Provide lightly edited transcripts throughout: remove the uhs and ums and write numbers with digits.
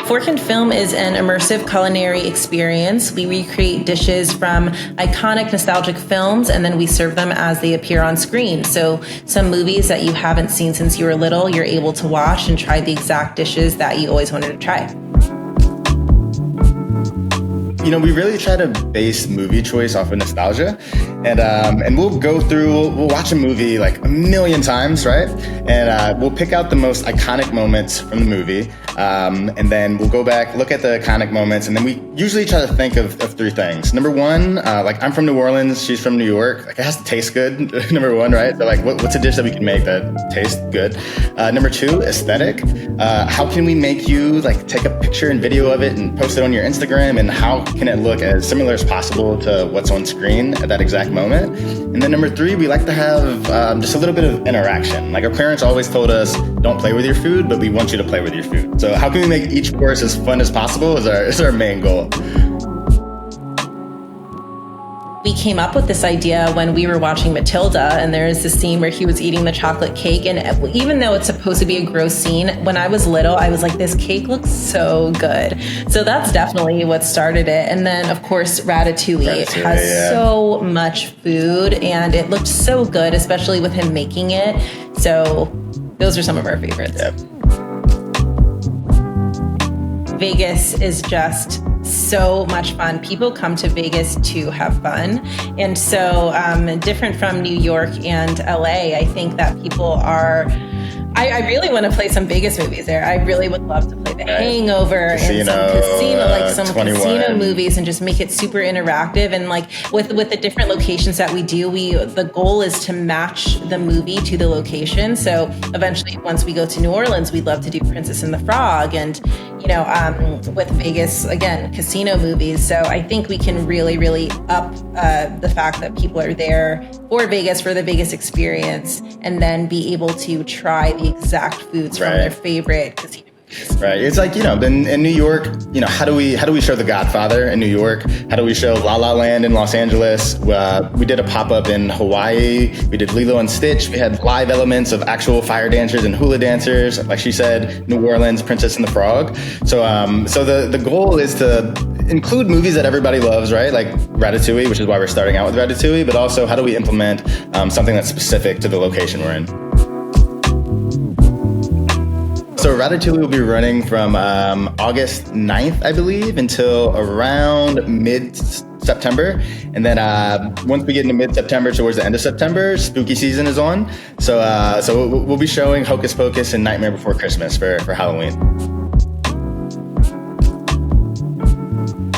Fork and Film is an immersive culinary experience. We recreate dishes from iconic nostalgic films, and then we serve them as they appear on screen. So some movies that you haven't seen since you were little, you're able to watch and try the exact dishes that you always wanted to try. We really try to base movie choice off of nostalgia, and we'll we'll watch a movie like a million times, right? And we'll pick out the most iconic moments from the movie, and then we'll go back, look at the iconic moments, and then we usually try to think of three things. Number one, like I'm from New Orleans, she's from New York. Like it has to taste good. Number one, right? So like, what's a dish that we can make that tastes good? Number two, aesthetic. How can we make you like take a picture and video of it and post it on your Instagram, and how can it look as similar as possible to what's on screen at that exact moment? And then number three, we like to have just a little bit of interaction. Like our parents always told us, don't play with your food, but we want you to play with your food. So how can we make each course as fun as possible is our main goal. We came up with this idea when we were watching Matilda, and there is this scene where he was eating the chocolate cake, and even though it's supposed to be a gross scene, when I was little, I was like, this cake looks so good. So that's definitely what started it. And then, of course, Ratatouille. It has so much food, and it looked so good, especially with him making it. So those are some of our favorites. Yep. Vegas is just so much fun. People come to Vegas to have fun. And so different from New York and LA, I think that people are, I really want to play some Vegas movies there. I really would love to play The Hangover and some 21. casino movies, and just make it super interactive. And like with the different locations that we do, the goal is to match the movie to the location. So eventually, once we go to New Orleans, we'd love to do Princess and the Frog, and with Vegas, again, casino movies. So I think we can really, really up the fact that people are there for Vegas, for the Vegas experience, and then be able to try the exact foods from their favorite casino. Right. It's like, in New York, how do we show The Godfather in New York? How do we show La La Land in Los Angeles? We did a pop-up in Hawaii. We did Lilo and Stitch. We had live elements of actual fire dancers and hula dancers. Like she said, New Orleans, Princess and the Frog. So the goal is to include movies that everybody loves, right? Like Ratatouille, which is why we're starting out with Ratatouille, but also how do we implement something that's specific to the location we're in? So Ratatouille will be running from August 9th, I believe, until around mid-September. And then once we get into mid-September, towards the end of September, spooky season is on. So we'll be showing Hocus Pocus and Nightmare Before Christmas for Halloween.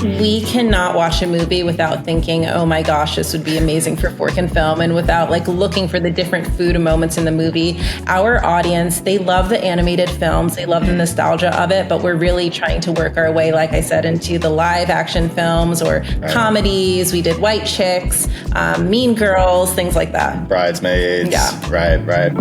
We cannot watch a movie without thinking, oh my gosh, this would be amazing for Fork and Film, and without like looking for the different food moments in the movie. Our audience, they love the animated films, they love the nostalgia of it, but we're really trying to work our way, like I said, into the live action films or comedies. We did White Chicks, Mean Girls, things like that. Bridesmaids. Yeah. Right.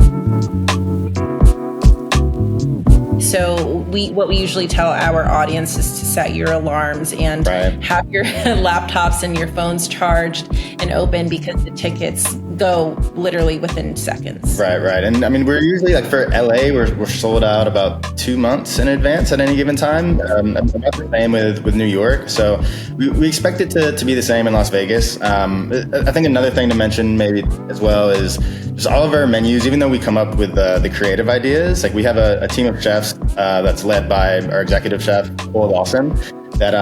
So what we usually tell our audience is to set your alarms and have your laptops and your phones charged and open, because the tickets go literally within seconds. Right. And I mean, we're usually like for LA, we're sold out about 2 months in advance at any given time. About the same with New York. So we expect it to be the same in Las Vegas. I think another thing to mention maybe as well is just all of our menus, even though we come up with the creative ideas, like we have a team of chefs that's led by our executive chef, Cole Lawson, that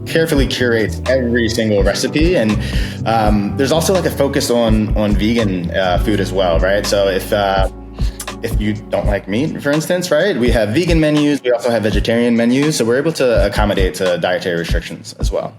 carefully curates every single recipe. And there's also like a focus on vegan food as well, right? So if you don't like meat, for instance, right, we have vegan menus. We also have vegetarian menus. So we're able to accommodate to dietary restrictions as well.